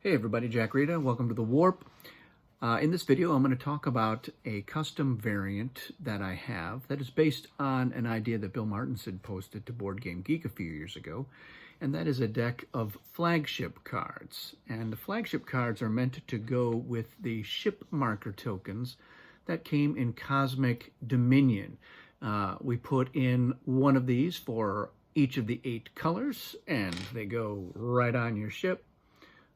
Hey everybody, Jack Rita. Welcome to the Warp. In this video, I'm going to talk about a custom variant that I have that is based on an idea that Bill Martinson posted to Board Game Geek a few years ago, and that is a deck of Flagship cards. And the Flagship cards are meant to go with the ship marker tokens that came in Cosmic Dominion. We put in one of these for each of the 8 colors, and they go right on your ship.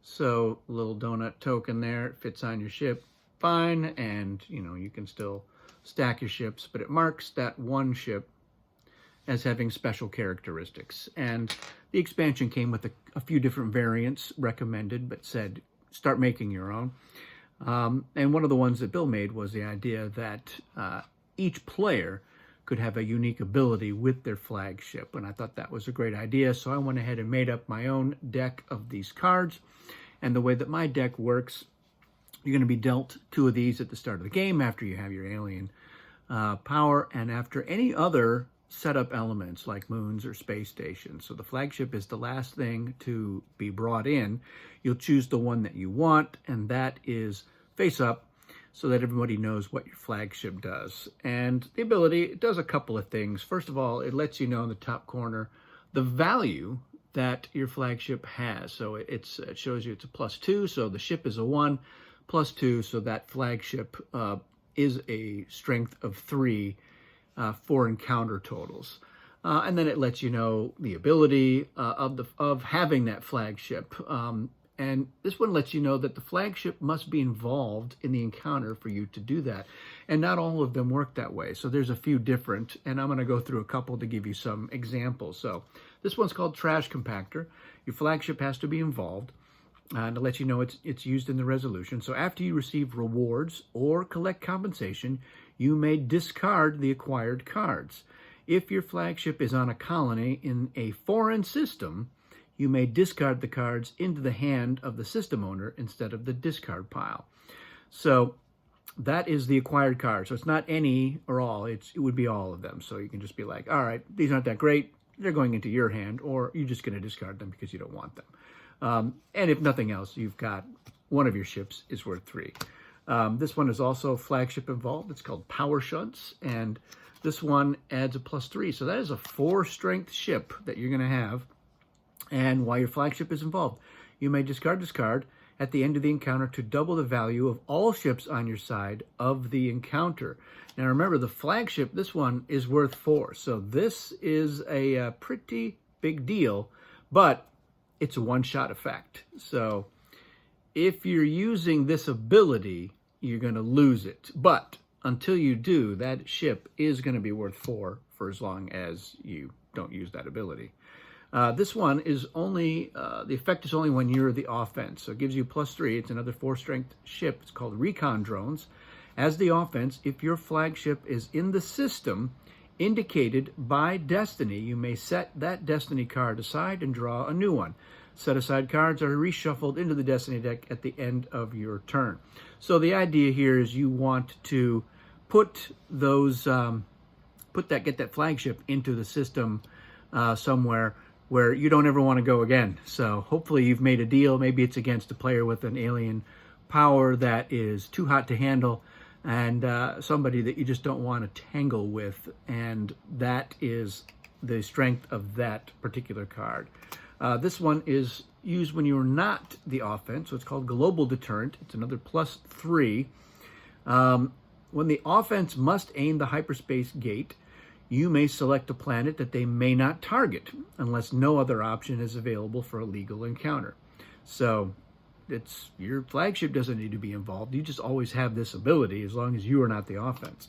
So a little donut token there, it fits on your ship fine, and you can still stack your ships, but it marks that one ship as having special characteristics. And the expansion came with a few different variants recommended, but said start making your own. And one of the ones that Bill made was the idea that each player could have a unique ability with their flagship, and I thought that was a great idea, so I went ahead and made up my own deck of these cards. And the way that my deck works, you're going to be dealt 2 of these at the start of the game after you have your alien power and after any other setup elements like moons or space stations. So the flagship is the last thing to be brought in. You'll choose the one that you want, and that is face up, so that everybody knows what your flagship does. And the ability, it does a couple of things. First of all, it lets you know in the top corner the value that your flagship has. So it shows you it's a +2, so the ship is a 1, +2, so that flagship is a strength of 3 for encounter totals. And then it lets you know the ability of having that flagship. And this one lets you know that the flagship must be involved in the encounter for you to do that. And not all of them work that way. So there's a few different, and I'm going to go through a couple to give you some examples. So this one's called Trash Compactor. Your flagship has to be involved to let you know it's used in the resolution. So after you receive rewards or collect compensation, you may discard the acquired cards. If your flagship is on a colony in a foreign system, you may discard the cards into the hand of the system owner instead of the discard pile. So that is the acquired card. So it's not any or all, it would be all of them. So you can just be like, all right, these aren't that great, they're going into your hand, or you're just going to discard them because you don't want them. And if nothing else, you've got one of your ships is worth 3. This one is also flagship involved. It's called Power Shunts, and this one adds a +3. So that is a 4 strength ship that you're going to have. And while your flagship is involved, you may discard at the end of the encounter to double the value of all ships on your side of the encounter. Now remember, the flagship, this one is worth 4. So this is a pretty big deal, but it's a one-shot effect. So if you're using this ability, you're going to lose it. But until you do, that ship is going to be worth 4 for as long as you don't use that ability. This one is only, the effect is only when you're the offense. So it gives you +3. It's another 4 strength ship. It's called Recon Drones. As the offense, if your flagship is in the system indicated by Destiny, you may set that Destiny card aside and draw a new one. Set aside cards are reshuffled into the Destiny deck at the end of your turn. So the idea here is you want to put those, get that flagship into the system somewhere where you don't ever want to go again. So hopefully you've made a deal. Maybe it's against a player with an alien power that is too hot to handle, and somebody that you just don't want to tangle with, and that is the strength of that particular card. This one is used when you're not the offense, so it's called Global Deterrent. It's another +3. When the offense must aim the hyperspace gate, you may select a planet that they may not target unless no other option is available for a legal encounter. So your flagship doesn't need to be involved. You just always have this ability as long as you are not the offense.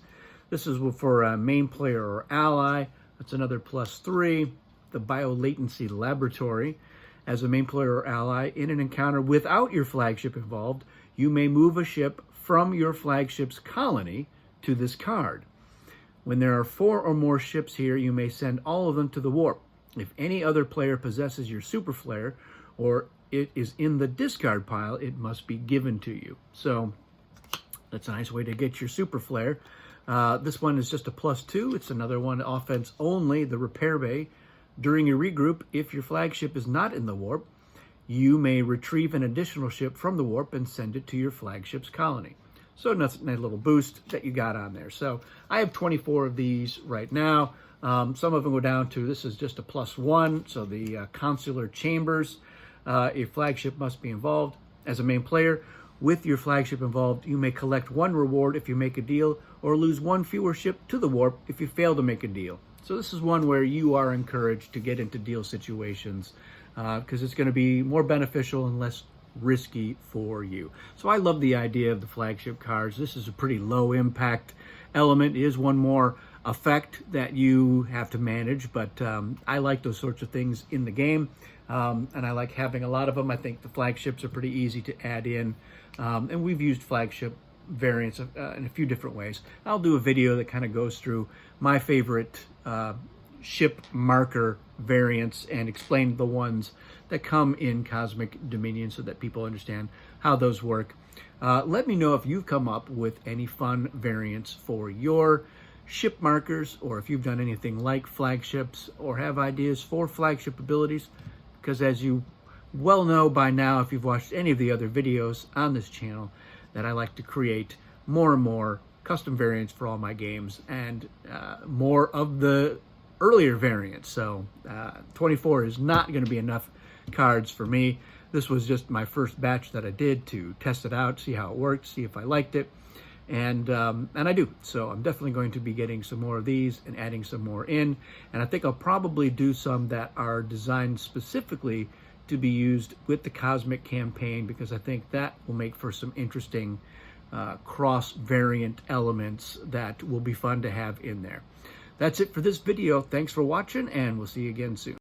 This is for a main player or ally. That's another +3. The Biolatency Laboratory. As a main player or ally in an encounter without your flagship involved, you may move a ship from your flagship's colony to this card. When there are 4 or more ships here, you may send all of them to the warp. If any other player possesses your super flare or it is in the discard pile, it must be given to you. So that's a nice way to get your super flare. This one is just a +2. It's another one, offense only, the repair bay. During your regroup, if your flagship is not in the warp, you may retrieve an additional ship from the warp and send it to your flagship's colony. So nice little boost that you got on there. So I have 24 of these right now. Some of them go down to, this is just a +1, so the Consular Chambers. A flagship must be involved. As a main player, with your flagship involved, you may collect 1 reward if you make a deal, or lose 1 fewer ship to the warp if you fail to make a deal. So this is one where you are encouraged to get into deal situations because it's going to be more beneficial and less risky for you. So I love the idea of the flagship cards. This is a pretty low impact element. It is one more effect that you have to manage, but I like those sorts of things in the game, and I like having a lot of them. I think the flagships are pretty easy to add in, and we've used flagship variants in a few different ways. I'll do a video that kind of goes through my favorite ship marker variants and explain the ones that come in Cosmic Dominion so that people understand how those work. Let me know if you've come up with any fun variants for your ship markers, or if you've done anything like flagships or have ideas for flagship abilities, because as you well know by now, if you've watched any of the other videos on this channel, that I like to create more and more custom variants for all my games, and more of the earlier variants. So 24 is not going to be enough cards for me. This was just my first batch that I did to test it out, see how it worked, see if I liked it, and I do. So I'm definitely going to be getting some more of these and adding some more in, and I think I'll probably do some that are designed specifically to be used with the Cosmic campaign, because I think that will make for some interesting cross variant elements that will be fun to have in there. That's it for this video. Thanks for watching, and we'll see you again soon.